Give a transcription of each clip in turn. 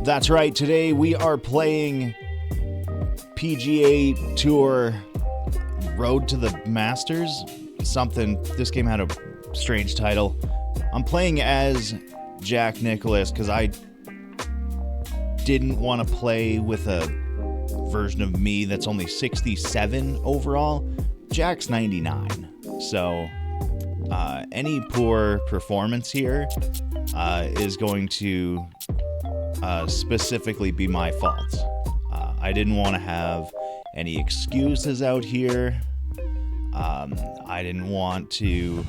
That's right. Today we are playing PGA Tour Road to the Masters. Something. This game had a strange title. I'm playing as Jack Nicklaus because I didn't want to play with a version of me that's only 67 overall. Jack's 99. So any poor performance here is going to specifically be my fault. I didn't want to have any excuses out here. I didn't want to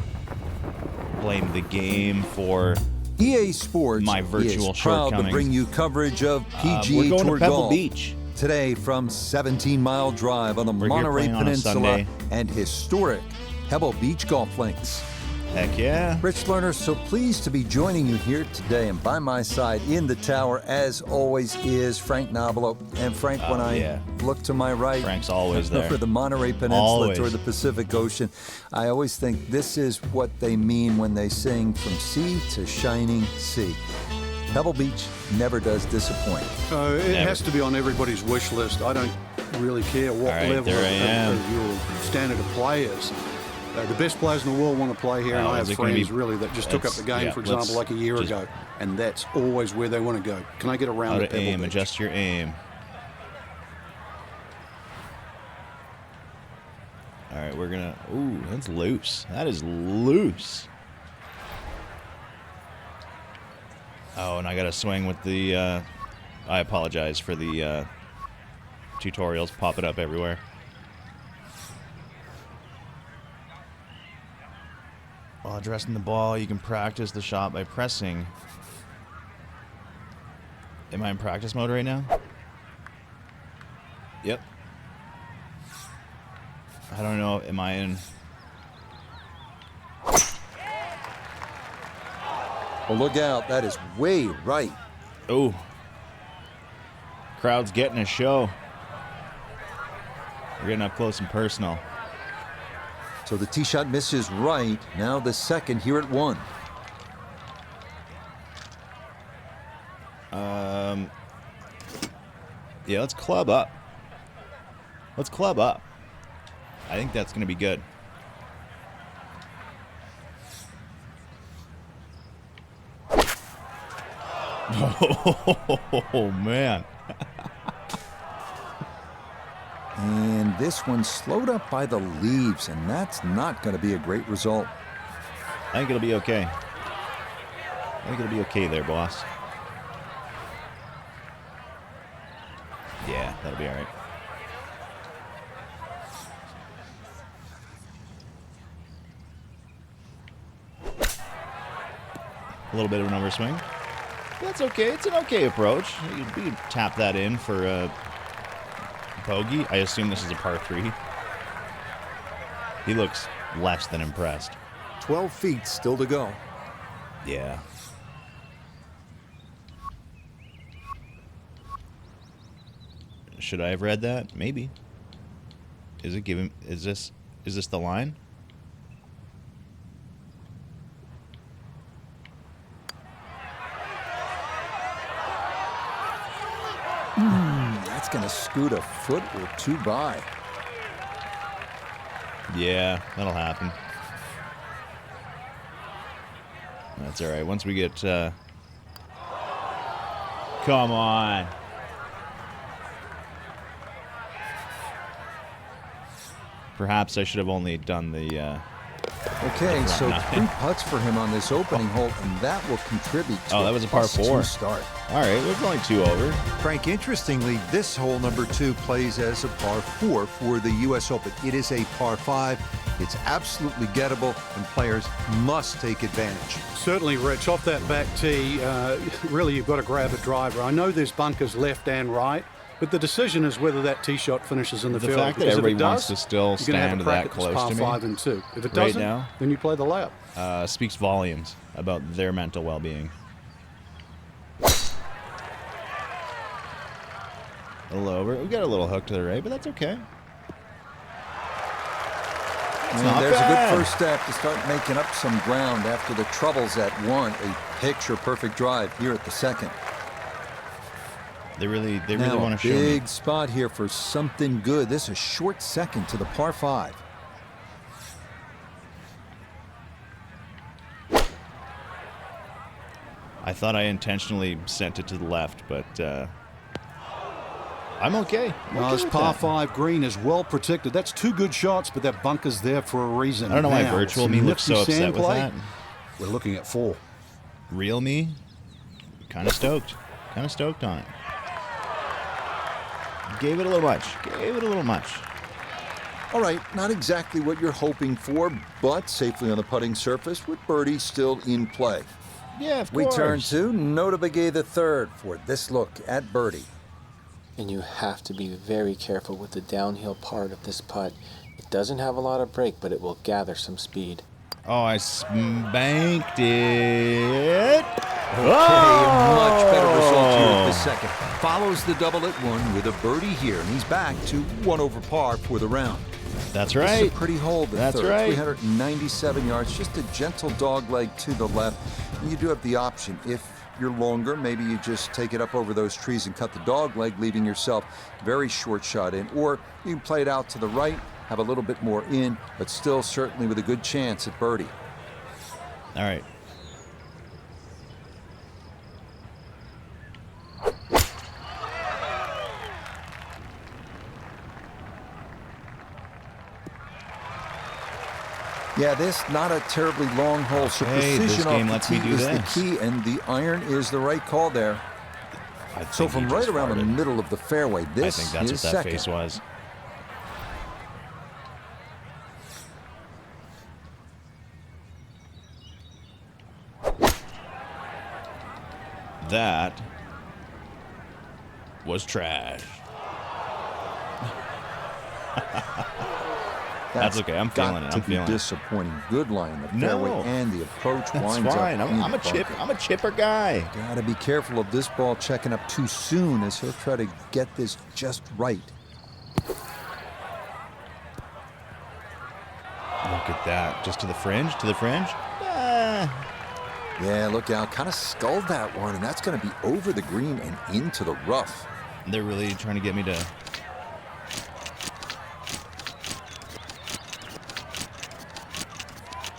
blame the game for EA Sports my virtual is proud shortcomings. to bring you coverage of PGA we're going Tour to Pebble golf. Beach Today from 17 Mile Drive on the We're here Monterey playing on a Peninsula Sunday. and historic Pebble Beach golf links. Heck yeah. Rich Lerner, so pleased to be joining you here today, and by my side in the tower, as always, is Frank Nobilo. And Frank, when I look to my right, Frank's always there. over the Monterey Peninsula toward the Pacific Ocean, I always think this is what they mean when they sing "From Sea to Shining Sea." Pebble Beach never does disappoint. It has to be on everybody's wish list. I don't really care what level of your standard of play is. The best players in the world want to play here, and I have friends really that just took up the game, for example, like a year ago, and that's always where they want to go. Can I get around How to aim, adjust your aim. All right, we're gonna. Ooh, that's loose. That is loose. Oh, and I got to swing with the. I apologize for the tutorials popping up everywhere. While addressing the ball, you can practice the shot by pressing. Am I in practice mode right now? Yep. I don't know. Am I in? Well, look out. That is way right. Oh. Crowd's getting a show. We're getting up close and personal. So the tee shot misses right. Now the second here at 1. Yeah, let's club up. Let's club up. I think that's going to be good. Oh, man. And this one slowed up by the leaves, and that's not going to be a great result. I think it'll be okay. I think it'll be okay there, boss. Yeah, that'll be all right. A little bit of an overswing. That's okay. It's an okay approach. You can tap that in for a bogey. I assume this is a par 3. He looks less than impressed. 12 feet still to go. Yeah. Should I have read that? Maybe. Is it giving? Is this the line? That's going to scoot a foot or 2 by. Yeah, that'll happen. That's all right. Once we get... Come on. Perhaps I should have only done the... Okay, so 3 putts for him on this opening hole, and that will contribute to that was a par 4 start. All right, we're only 2 over. Frank, interestingly, this hole number 2 plays as a par 4 for the U.S. Open. It is a par 5. It's absolutely gettable, and players must take advantage. Certainly, Rich. Off that back tee, really you've got to grab a driver. I know there's bunkers left and right, but the decision is whether that tee shot finishes in the field. The fact that everybody wants to still stand that close to me par 5 and 2. If it doesn't, then you play the layup. Speaks volumes about their mental well-being. A little over. We got a little hook to the right, but that's okay. And there's a good first step to start making up some ground after the troubles at 1. A picture-perfect drive here at the second. They really now, want to show me. Big spot here for something good. This is a short second to the par 5. I thought I intentionally sent it to the left, but I'm okay. Well, this par 5 green is well protected. That's 2 good shots, but that bunker's there for a reason. I don't know why virtual me looks so upset with that. We're looking at 4. Real me, kind of stoked. Kind of stoked on it. Gave it a little much. All right, not exactly what you're hoping for, but safely on the putting surface with birdie still in play. Yeah, of course. We turn to Nota Begay III for this look at birdie. And you have to be very careful with the downhill part of this putt. It doesn't have a lot of break, but it will gather some speed. Oh, I spanked it. Okay, much better result here this second. Follows the double at 1 with a birdie here, and he's back to 1 over par for the round. That's right. This is a pretty hole, the That's third. right. 397 yards, just a gentle dog leg to the left. And you do have the option. If you're longer, maybe you just take it up over those trees and cut the dog leg, leaving yourself very short shot in. Or you can play it out to the right, have a little bit more in, but still certainly with a good chance at birdie. All right. Yeah, this not a terribly long hole, so Hey, precision this game off the lets me tee do is the this. key, and the iron is the right call there. So from right around the middle of the fairway, this I think that's is what that second. face was. That was trash. That's okay. I'm feeling it. I'm feeling it. Disappointing. Good line in the fairway, and the approach winds That's fine. up. I'm a chipper guy. Got to be careful of this ball checking up too soon, as he'll try to get this just right. Look at that. Just to the fringe. To the fringe. Yeah, look out. Kind of sculled that one, and that's going to be over the green and into the rough. They're really trying to get me to.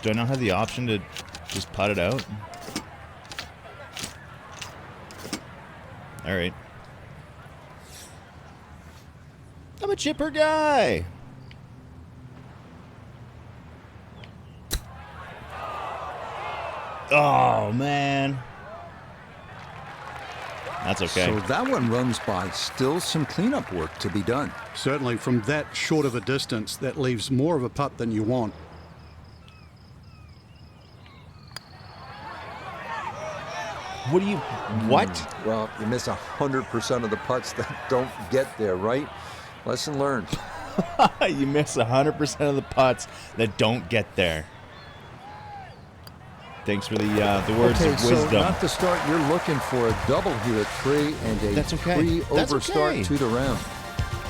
Do I not have the option to just putt it out? All right. I'm a chipper guy. Oh, man. That's okay. So that one runs by. Still some cleanup work to be done. Certainly from that short of a distance, that leaves more of a putt than you want. What? Well, you miss 100% of the putts that don't get there, right? Lesson learned. You miss 100% of the putts that don't get there. Thanks for the words of wisdom. So not the start you're looking for. A double here at 3 and a That's okay. 3-over start okay. to the round.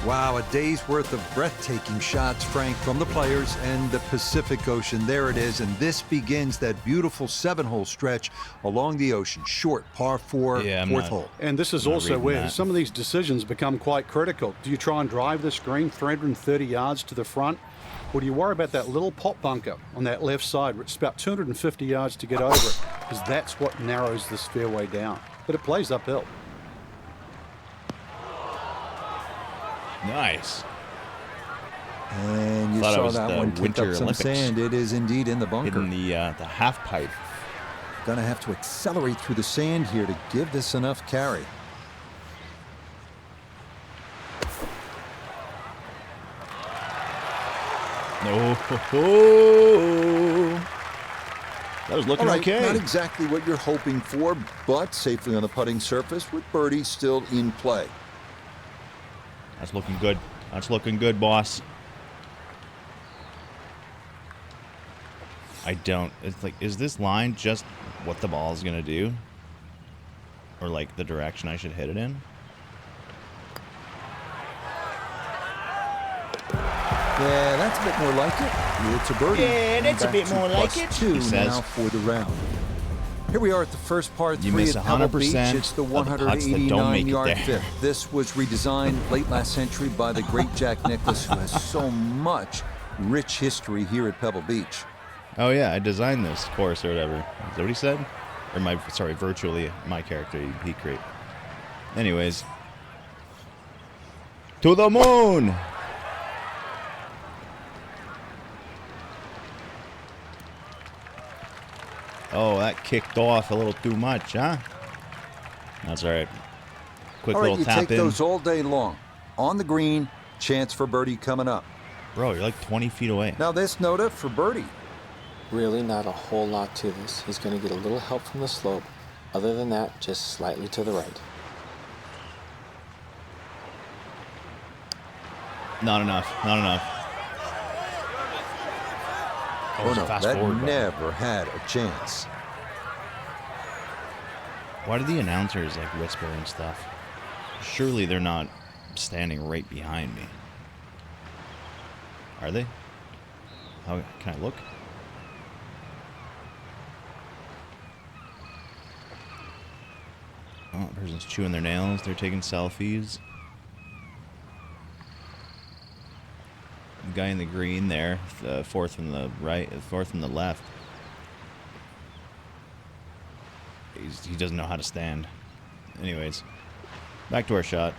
Wow, a day's worth of breathtaking shots, Frank, from the players and the Pacific Ocean. There it is, and this begins that beautiful 7-hole stretch along the ocean. Short, par 4, fourth hole. And this is also where some of these decisions become quite critical. Do you try and drive this green 330 yards to the front? Or do you worry about that little pop bunker on that left side? It's about 250 yards to get over it, because that's what narrows this fairway down. But it plays uphill. Nice. And you saw that one kick up some Olympics. sand. It is indeed in the bunker. In the half pipe. Gonna have to accelerate through the sand here to give this enough carry. Oh, that was looking okay. Not exactly what you're hoping for, but safely on the putting surface with birdie still in play. That's looking good. That's looking good, boss. I don't. It's like, is this line just what the ball is gonna do, or like the direction I should hit it in? Yeah, that's a bit more like it. It's a birdie. Yeah, that's a bit more like it, +2 he says. now for the round. Here we are at the first par 3 You miss at Pebble Beach. 100% It's the of the putts that don't make it 189-yard there. fifth. This was redesigned late last century by the great Jack Nicklaus, who has so much rich history here at Pebble Beach. Oh yeah, I designed this course or whatever. Is that what he said? Or virtually my character he created. Anyways. To the moon! Oh, that kicked off a little too much, huh? That's all right. Quick All right, little you tap take in. those all day long. On the green, chance for birdie coming up. Bro, you're like 20 feet away. Now this Nota for birdie. Really not a whole lot to this. He's going to get a little help from the slope. Other than that, just slightly to the right. Not enough. Not enough. Oh no, fast that forward never had a chance. Why do the announcers like whisper and stuff? Surely they're not standing right behind me. Are they? How can I look? Oh, the person's chewing their nails. They're taking selfies. The guy in the green there, the fourth from the right, the fourth from the left. He doesn't know how to stand. Anyways, back to our shot.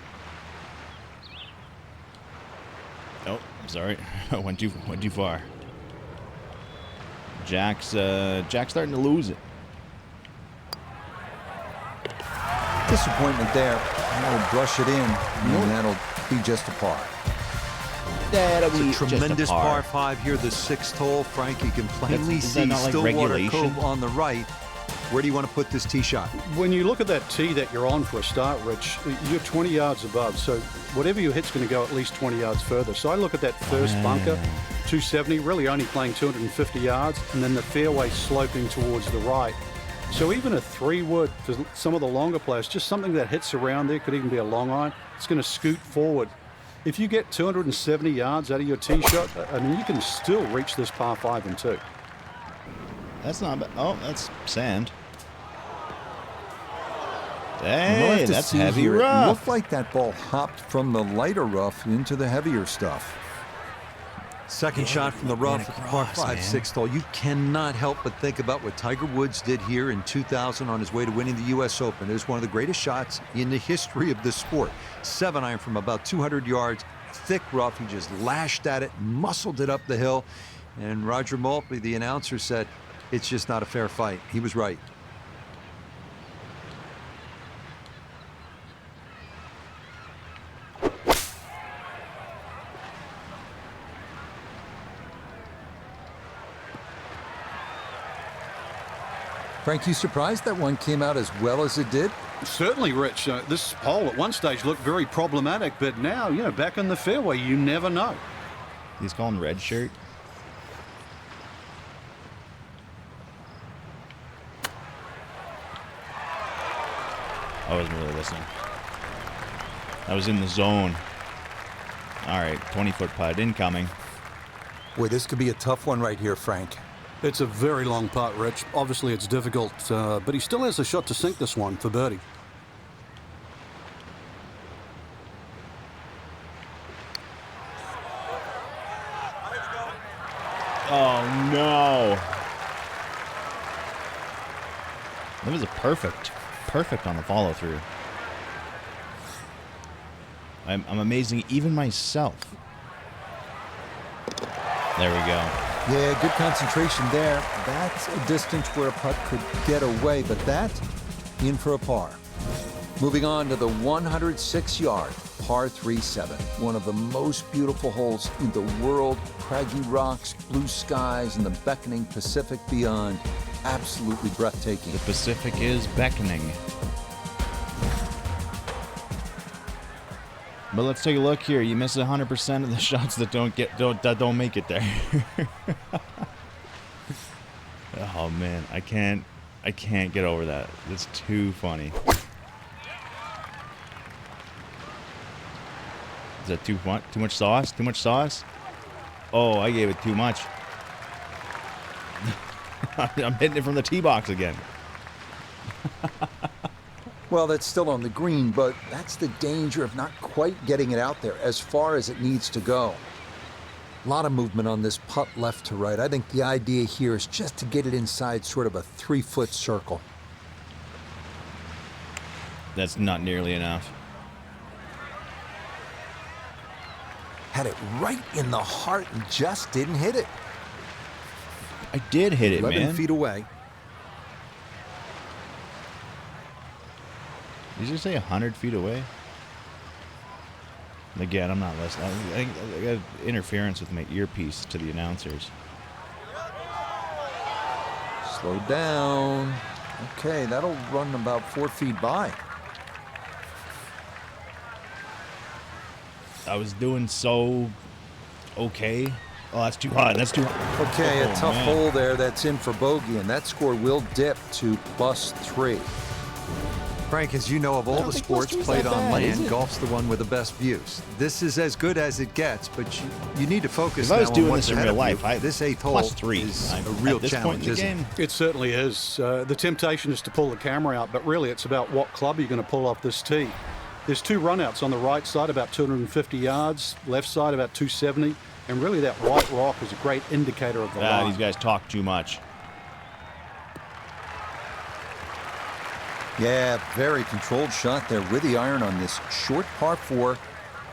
Oh, sorry, went too far. Jack's starting to lose it. Disappointment there. That'll brush it in, and that'll be just a par. That'll It's a tremendous par 5 here, the 6th hole. Frank, you can plainly see not like Stillwater regulation? Cove on the right. Where do you want to put this tee shot? When you look at that tee that you're on for a start, Rich, you're 20 yards above, so whatever you hit's going to go at least 20 yards further. So I look at that first bunker, 270, really only playing 250 yards, and then the fairway sloping towards the right. So even a 3-wood for some of the longer players, just something that hits around there, could even be a long iron, it's going to scoot forward. If you get 270 yards out of your tee shot, I mean, you can still reach this par 5 in 2. That's not bad. Oh, that's sand. We'll Hey, have to that's see heavy here. It rough. looked like that ball hopped from the lighter rough into the heavier stuff. Second shot from the rough at the par 5, 6th hole. You cannot help but think about what Tiger Woods did here in 2000 on his way to winning the U.S. Open. It was one of the greatest shots in the history of the sport. 7-iron from about 200 yards, thick rough. He just lashed at it, muscled it up the hill. And Roger Maltby, the announcer, said, it's just not a fair fight. He was right. Frank, you surprised that one came out as well as it did? Certainly, Rich. This hole at one stage looked very problematic, but now, you know, back in the fairway, you never know. He's calling red shirt. I wasn't really listening. I was in the zone. All right, 20-foot putt incoming. Boy, this could be a tough one right here, Frank. It's a very long putt, Rich. Obviously, it's difficult, but he still has a shot to sink this one for birdie. Oh, no. That was a perfect on the follow-through. I'm amazing even myself. There we go. Yeah, good concentration there. That's a distance where a putt could get away, but that in for a par. Moving on to the 106-yard par 3-7. One of the most beautiful holes in the world. Craggy rocks, blue skies, and the beckoning Pacific beyond. Absolutely breathtaking. The Pacific is beckoning. But let's take a look here. You miss 100% of the shots that don't make it there. Oh man, I can't get over that. It's too funny. Is that too much sauce? Too much sauce? Oh, I gave it too much. I'm hitting it from the tee box again. Well, that's still on the green, but that's the danger of not quite getting it out there as far as it needs to go. A lot of movement on this putt left to right. I think the idea here is just to get it inside sort of a 3-foot circle. That's not nearly enough. Had it right in the heart and just didn't hit it. I did hit it, 11 man. feet away. Did you say 100 feet away? Again, I'm not listening. I got interference with my earpiece to the announcers. Slow down. Okay, that'll run about 4 feet by. I was doing so okay. Oh, that's too hot. That's too hot. Okay, Oh, a tough man. hole there. That's in for bogey, and that score will dip to +3. Frank, as you know, of all the sports played on land, golf's the one with the best views. This is as good as it gets, but you need to focus If I was now doing on what's this in ahead real of you. life, This 8th hole +3 is a real at this point challenge, in the isn't game. it? It certainly is. The temptation is to pull the camera out, but really it's about what club you're going to pull off this tee. There's 2 runouts on the right side, about 250 yards, left side about 270, and really that white rock is a great indicator of the line. These guys talk too much. Yeah, very controlled shot there with the iron on this short par 4,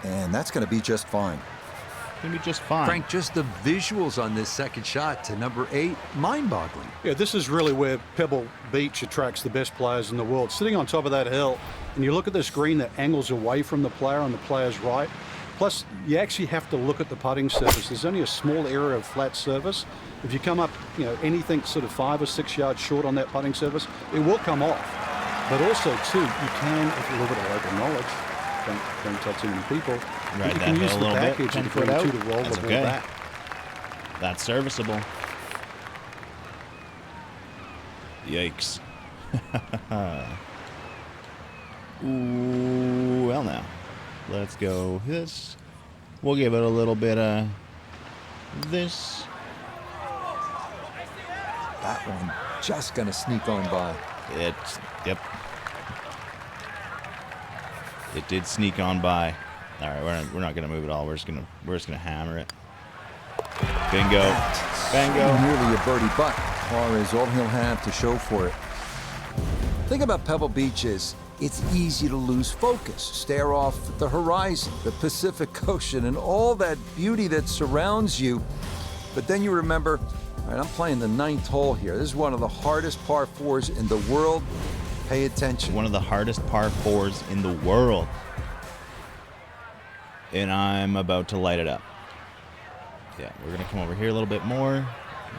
and that's going to be just fine. Gonna be just fine. Frank, just the visuals on this second shot to number 8, mind-boggling. Yeah, this is really where Pebble Beach attracts the best players in the world. Sitting on top of that hill, and you look at this green that angles away from the player on the player's right. Plus, you actually have to look at the putting surface. There's only a small area of flat surface. If you come up, anything sort of 5 or 6 yards short on that putting surface, it will come off. But also, too, you can, if you look at the local knowledge, don't tell too many people, Ride but you that can use hill a the little bit, package 10 of the foot green out. too to roll That's the ball okay. back. That's serviceable. Yikes. Ooh, well now. Let's go this. We'll give it a little bit of this. That one just going to sneak on by. Yep. It did sneak on by. All right, we're not gonna move it all. We're just gonna hammer it. Bingo. Bango. Nearly a birdie, but par is all he'll have to show for it. The thing about Pebble Beach is it's easy to lose focus, stare off at the horizon, the Pacific Ocean, and all that beauty that surrounds you. But then you remember, all right, I'm playing the 9th hole here. This is one of the hardest par 4s in the world. Pay attention. One of the hardest par 4s in the world. And I'm about to light it up. Yeah, we're going to come over here a little bit more.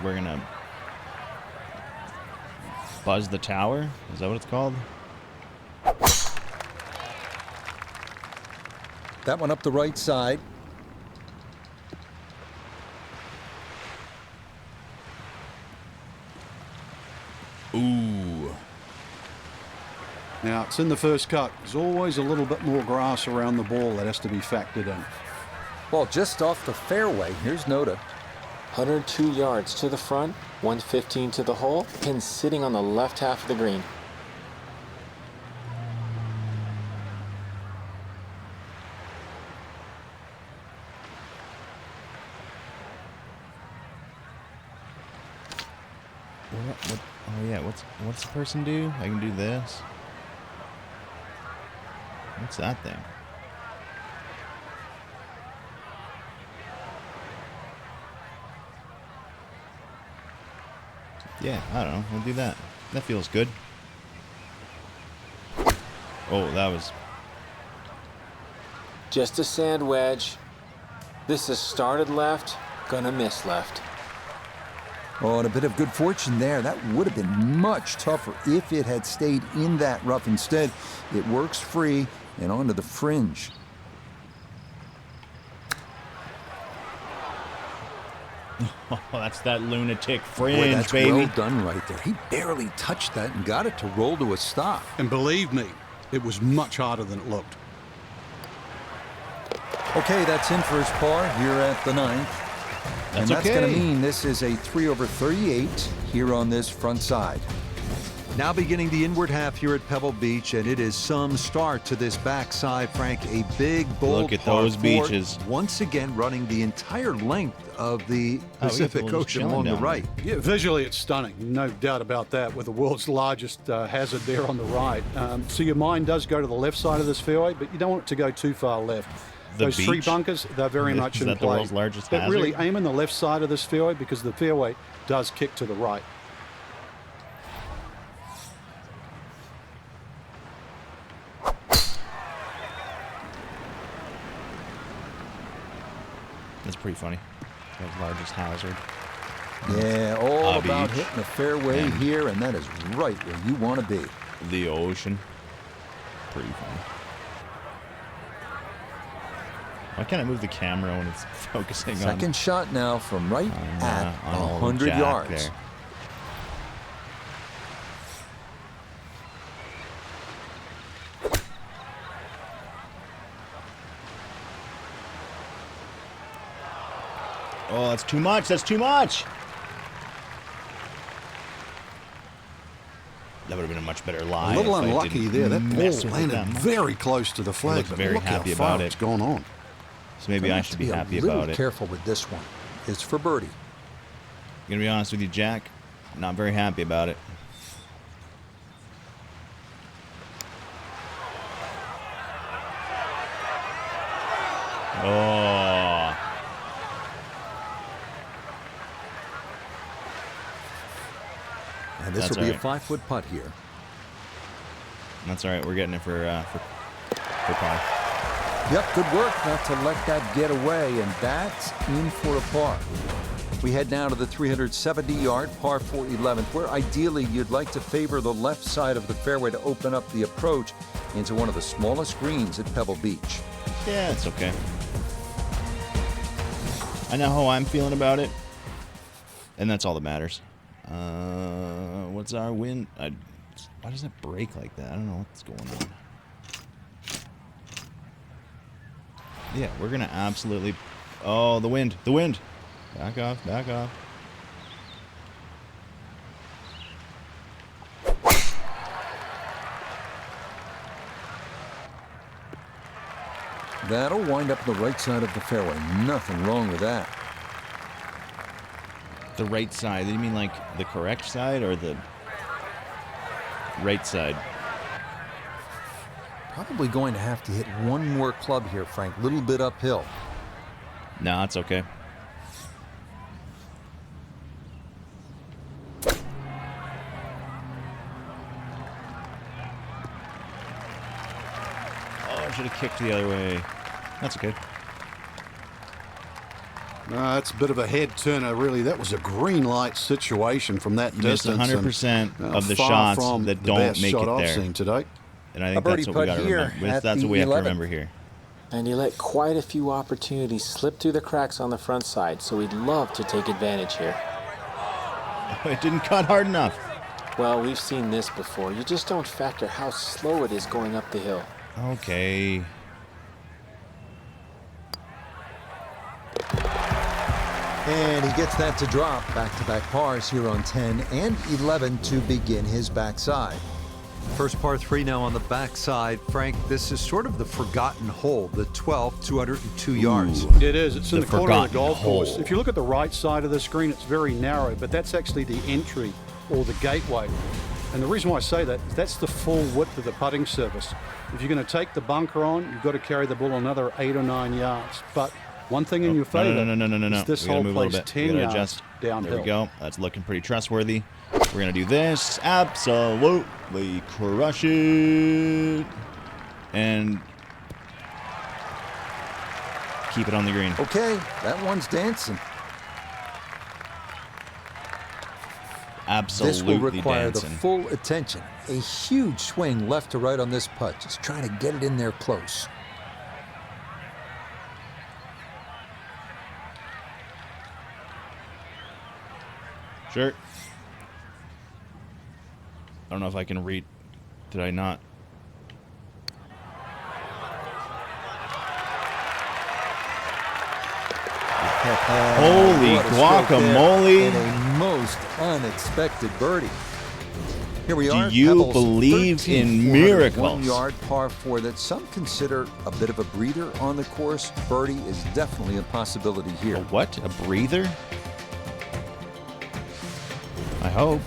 We're going to buzz the tower. Is that what it's called? That one up the right side. Ooh. Now, it's in the first cut. There's always a little bit more grass around the ball that has to be factored in. Well, just off the fairway. Here's Noda. 102 yards to the front, 115 to the hole, pin sitting on the left half of the green. What? Oh yeah, what's the person do? I can do this. What's that thing? Yeah, I don't know. We'll do that. That feels good. Oh, that was... Just a sand wedge. This is started left, gonna miss left. Oh, and a bit of good fortune there. That would have been much tougher if it had stayed in that rough. Instead, it works free and onto the fringe. Oh, that's that lunatic fringe, Boy, that's baby. well done right there. He barely touched that and got it to roll to a stop. And believe me, it was much harder than it looked. Okay, that's in for his par here at the 9th. And that's okay. going to mean this is a 3/38 here on this front side. Now beginning the inward half here at Pebble Beach, and it is some start to this backside, Frank. A big, bold Look at those beaches. Once again running the entire length of the Pacific Ocean along the right. Yeah, visually it's stunning, no doubt about that, with the world's largest hazard there on the right. So your mind does go to the left side of this fairway, but you don't want it to go too far left. Those beach? 3 bunkers, they're very much in play. Is that the world's largest hazard? But really aim in the left side of this fairway because the fairway does kick to the right. That's pretty funny. World's largest hazard. Yeah, all about beach. hitting the fairway here, and that is right where you want to be. The ocean. Pretty funny. Why can't I move the camera when it's focusing on? Second shot now from right at on 100 Jack yards. there. Oh, that's too much. That's too much. That would have been a much better lie. A little if I unlucky didn't there. That mess ball with it landed that much. very close to the flag. Looked but very look happy how far about it's it. gone on. So maybe I should be happy about A little it. careful with this one. It's for birdie. I'm gonna be honest with you, Jack. Not very happy about it. Oh. And this That's will be all a right. 5-foot putt here. That's all right. We're getting it for par. Yep, good work not to let that get away, and that's in for a par. We head now to the 370-yard par 4 11th, where ideally you'd like to favor the left side of the fairway to open up the approach into one of the smallest greens at Pebble Beach. Yeah, it's okay. I know how I'm feeling about it, and that's all that matters. What's our win? Why does it break like that? I don't know what's going on. Yeah, we're going to absolutely... Oh, the wind. The wind. Back off. Back off. That'll wind up the right side of the fairway. Nothing wrong with that. The right side. Do you mean like the correct side or the right side? Probably going to have to hit one more club here, Frank. A little bit uphill. No, it's okay. Oh, I should have kicked the other way. That's okay. No, that's a bit of a head turner, really. That was a green light situation from that distance. Missed 100% of the far shots from that the don't best make shot it I've there. seen today. And I think birdie that's what we putt got to here remember. at That's what we the have to 11th. remember here. And he let quite a few opportunities slip through the cracks on the front side, so he'd love to take advantage here. It didn't cut hard enough. Well, we've seen this before. You just don't factor how slow it is going up the hill. Okay. And he gets that to drop. Back-to-back pars here on 10 and 11 to begin his backside. First par 3 now on the backside. Frank, this is sort of the forgotten hole, the 12th, 202 yards. It is. It's in The the corner of the forgotten golf course. hole. If you look at the right side of the screen, it's very narrow, but that's actually the entry or the gateway. And the reason why I say that is that's the full width of the putting surface. If you're going to take the bunker on, you've got to carry the ball another 8 or 9 yards. But one thing in your favor No. is this We gotta whole move a little place bit. 10 We gotta yards adjust. downhill. There we go. That's looking pretty trustworthy. We're going to do this. Absolutely crush it. And keep it on the green. Okay, that one's dancing. Absolutely This will require dancing. the full attention. A huge swing left to right on this putt. Just trying to get it in there close. Sure. I don't know if I can read. Did I not? Holy What a stroke there, guacamole. and a most unexpected birdie. Here we are. Do you Pebble's believe 13, in miracles? 1-yard par 4 that some consider a bit of a breather on the course. Birdie is definitely a possibility here. A what? A breather? I hope.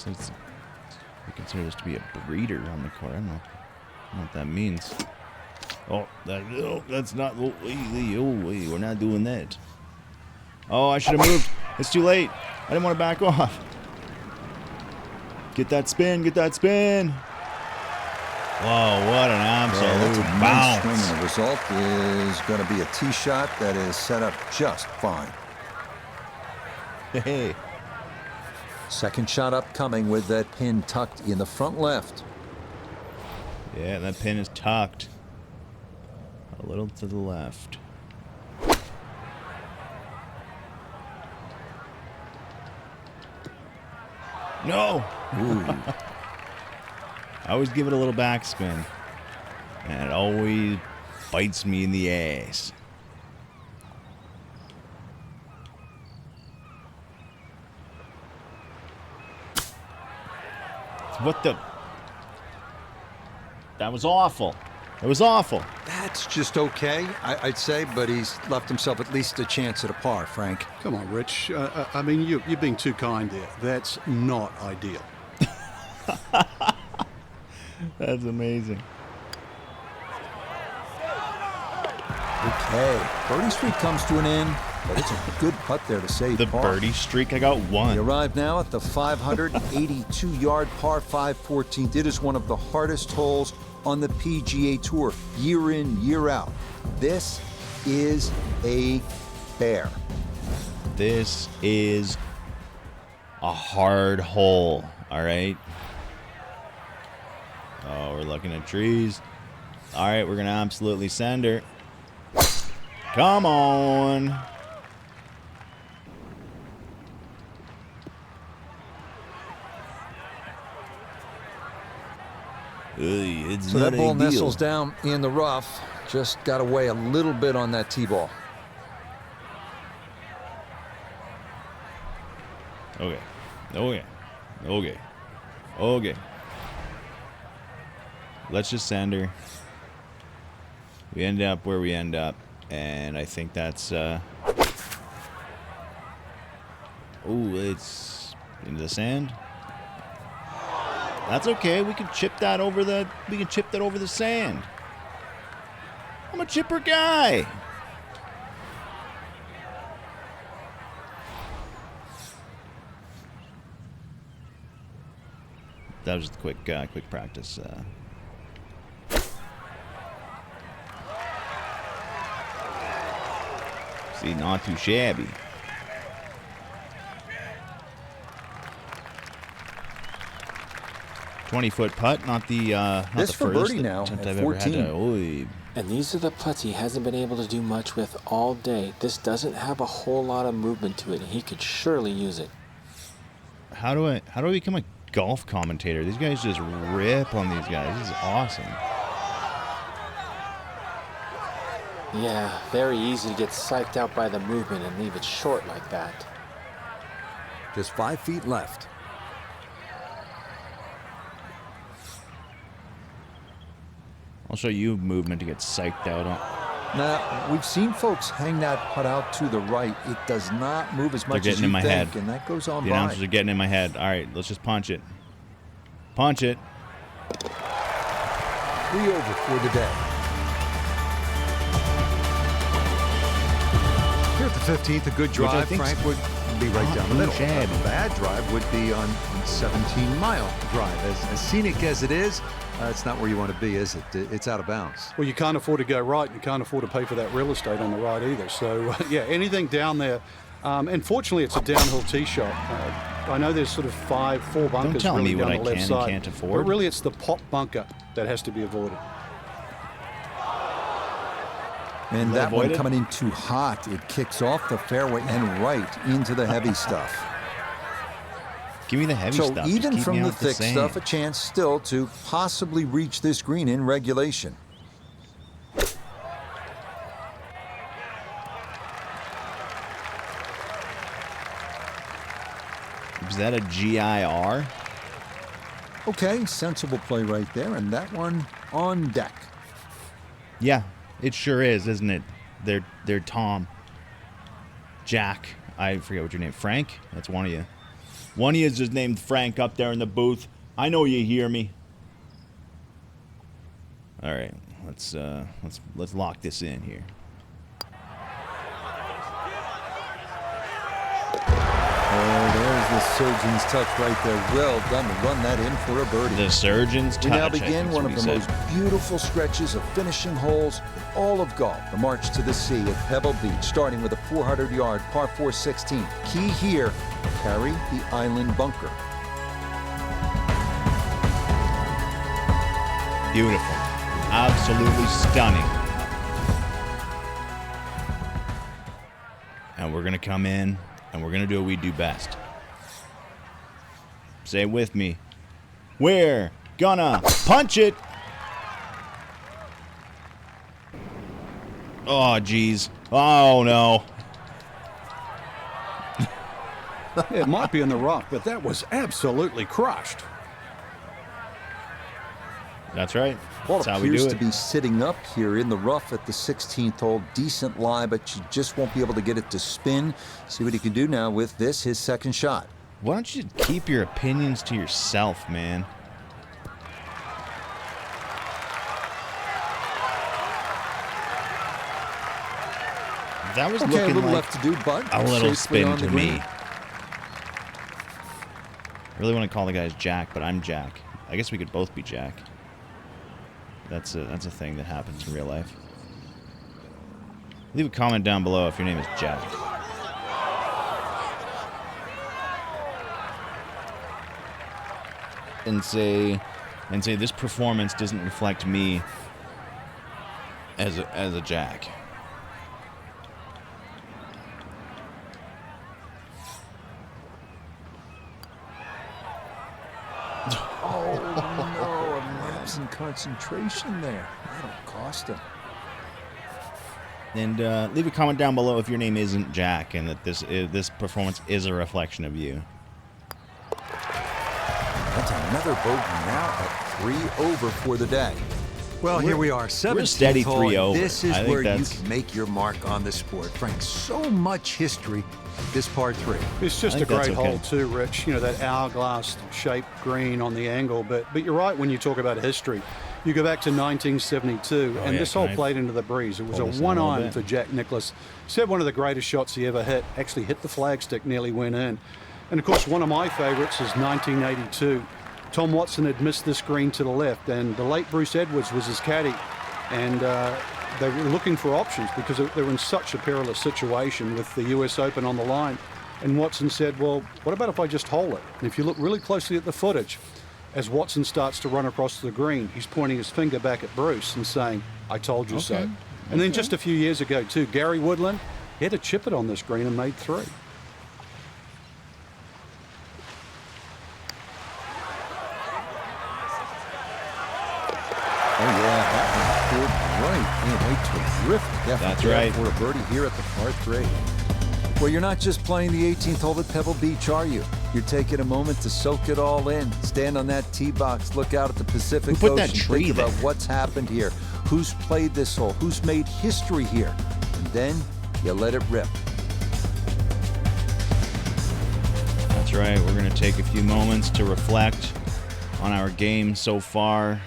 We consider this to be a breeder on the court. I don't know what that means. Oh, that's not. We're not doing that. Oh, I should have moved. It's too late. I didn't want to back off. Get that spin. Get that spin. Whoa, what an absolute bounce. Nice swing. The result is going to be a tee shot that is set up just fine. Hey. Second shot upcoming with that pin tucked in the front left. Yeah, that pin is tucked a little to the left. No! Ooh. I always give it a little backspin, and it always bites me in the ass. What the? That was awful. It was awful. That's just okay, I'd say, but he's left himself at least a chance at a par, Frank. Come on, Rich. I mean, you're being too kind there. That's not ideal. That's amazing. Okay, birdie streak comes to an end, but it's a good putt there to save The par. birdie streak, I got one. We arrive now at the 582-yard par 5 14th. It is one of the hardest holes on the PGA Tour, year in, year out. This is a bear. This is a hard hole, all right? Oh, we're looking at trees. All right, we're going to absolutely send her. Come on. It's So not that ball ideal. nestles down in the rough. Just got to weigh a little bit on that tee ball. Okay. Okay. Okay. Okay. Let's just send her. We end up where we end up, and I think that's oh, it's into the sand. That's okay. We can chip that over the sand. I'm a chipper guy. That was just quick practice. See, not too shabby. "20-foot putt, not the This the for furthest birdie now attempt at I've ever had 14. to. Oy. And these are the putts he hasn't been able to do much with all day. This doesn't have a whole lot of movement to it, and he could surely use it. How do I become a golf commentator? These guys just rip on these guys. This is awesome. Yeah, very easy to get psyched out by the movement and leave it short like that. Just 5 feet left. I'll show you movement to get psyched out on. Now, we've seen folks hang that putt out to the right. It does not move as much as you in my think, head. and that goes on The by. announcers are getting in my head. All right, let's just punch it. Punch it. 3 over for the day. Here at the 15th, a good I drive, think Frank, would be right down the middle. shabby. A bad drive would be on 17-mile drive. As scenic as it is, it's not where you want to be, is it? It's out of bounds. Well, you can't afford to go right. You can't afford to pay for that real estate on the right either. So, yeah, anything down there. And fortunately, it's a downhill tee shot. I know there's sort of 4 bunkers. Don't tell really me what down I the left can and side, can't afford. But really, it's the pop bunker that has to be avoided. And that one avoided? coming in too hot. It kicks off the fairway and right into the heavy stuff. Give me the heavy So stuff. Just even keep from me the off thick sand. stuff, a chance still to possibly reach this green in regulation. that a GIR? Okay, sensible play right there, and that one on deck. Yeah, it sure is, isn't it? They're Tom. Jack. I forget what your name. Frank? That's one of you. One of you is just named Frank up there in the booth. I know you hear me. All right, let's lock this in here. Oh, there's the surgeon's touch right there. Well done to run that in for a birdie. The surgeon's touch. We now begin one of the most beautiful stretches of finishing holes in all of golf. The march to the sea at Pebble Beach, starting with a 400-yard par 4 16. Key here, carry the island bunker. Beautiful. Absolutely stunning. And we're going to come in, and we're going to do what we do best. Say it with me. We're gonna punch it. Oh, geez. Oh, no. It might be in the rough, but that was absolutely crushed. That's right. Well, That's it how we do appears it. to be sitting up here in the rough at the 16th hole. Decent lie, but you just won't be able to get it to spin. See what he can do now with this, his second shot. Why don't you keep your opinions to yourself, man? That was looking a little like left to do, but a little safely spin on the to green. me. I really want to call the guys Jack, but I'm Jack. I guess we could both be Jack. That's a thing that happens in real life. Leave a comment down below if your name is Jack. And say this performance doesn't reflect me as a Jack. Lapse in concentration there. That'll cost him. And leave a comment down below if your name isn't Jack and that this performance is a reflection of you. That's another bogey now at 3 over for the day. Well, here we are, we're 17th steady hole, 3 and over. this is I think where you that's- can make your mark on the sport. Frank, so much history, this par 3. It's just I a think that's great okay. hole too, Rich. You know, that hourglass-shaped green on the angle. But you're right when you talk about history. You go back to 1972, and yeah, this hole can I played into the breeze. It was a pull this in a little one-iron bit? for Jack Nicklaus. Said one of the greatest shots he ever hit. Actually hit the flagstick, nearly went in. And, of course, one of my favorites is 1982. Tom Watson had missed this green to the left, and the late Bruce Edwards was his caddy. And they were looking for options because they were in such a perilous situation with the US Open on the line. And Watson said, well, what about if I just hole it? And if you look really closely at the footage, as Watson starts to run across the green, he's pointing his finger back at Bruce and saying, I told you so. And then just a few years ago, too, Gary Woodland, he had to chip it on this green and made 3. Oh, yeah, that one pulled right. Can't wait to drift. That's Definitely right. for a birdie here at the par 3. Well, you're not just playing the 18th hole at Pebble Beach, are you? You're taking a moment to soak it all in. Stand on that tee box, look out at the Pacific Who put Ocean, that tree think about there? what's happened here, who's played this hole, who's made history here, and then you let it rip. That's right. We're going to take a few moments to reflect on our game so far,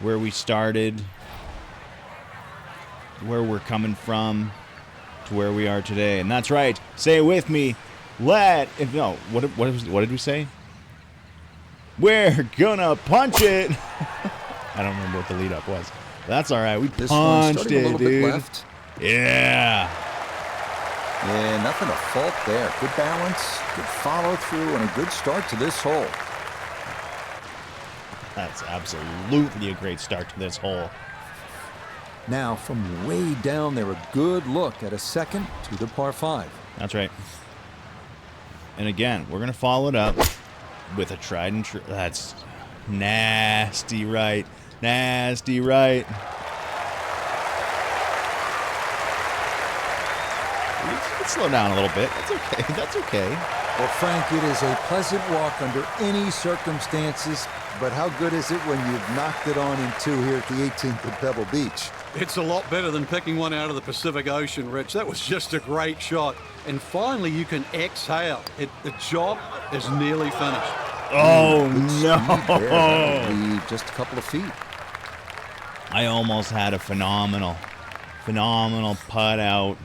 where we started, where we're coming from, to where we are today. And that's right. Say it with me. What did we say? We're gonna punch it. I don't remember what the lead up was. That's all right. We This one punched starting a it, little dude. bit left. Yeah. Yeah, nothing to fault there. Good balance, good follow through, and a good start to this hole. That's absolutely a great start to this hole. Now, from way down there, a good look at a second to the par 5. That's right. And again, we're going to follow it up with a tried and true. That's nasty right. Nasty right. Let's slow down a little bit. That's okay. That's okay. Well, Frank, it is a pleasant walk under any circumstances, but how good is it when you've knocked it on in two here at the 18th at Pebble Beach? It's a lot better than picking one out of the Pacific Ocean, Rich. That was just a great shot. And finally, you can exhale. The job is nearly finished. Oh, no. That'll be just a couple of feet. I almost had a phenomenal putt out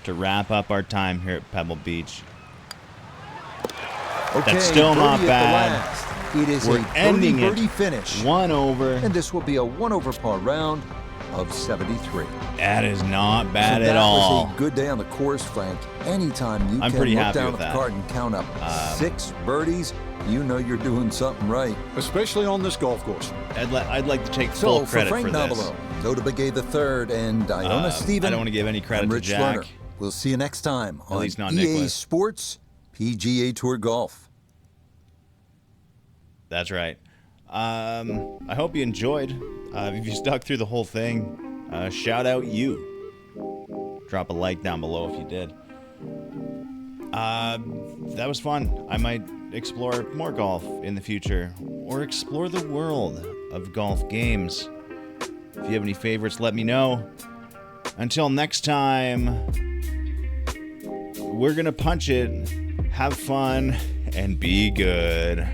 to wrap up our time here at Pebble Beach. Okay, that's still not bad. It is We're ending birdie finish. 1 over. And this will be a 1 over par round of 73. That is not bad at that all. That was a good day on the course, Frank. Anytime you I'm can pretty look happy down with at the that. card and count up 6 birdies, you know you're doing something right. Especially on this golf course. I'd like to take full credit for Frank this. Nobilo, Nota Begay III, and Iona Stephen, I don't want to give any credit I'm to Rich Jack. Lerner. We'll see you next time on least not EA Nicklaus. Sports PGA Tour Golf. That's right. I hope you enjoyed. If you stuck through the whole thing, shout out you. Drop a like down below if you did. That was fun. I might explore more golf in the future, or explore the world of golf games. If you have any favorites, let me know. Until next time, we're gonna punch it, have fun, and be good.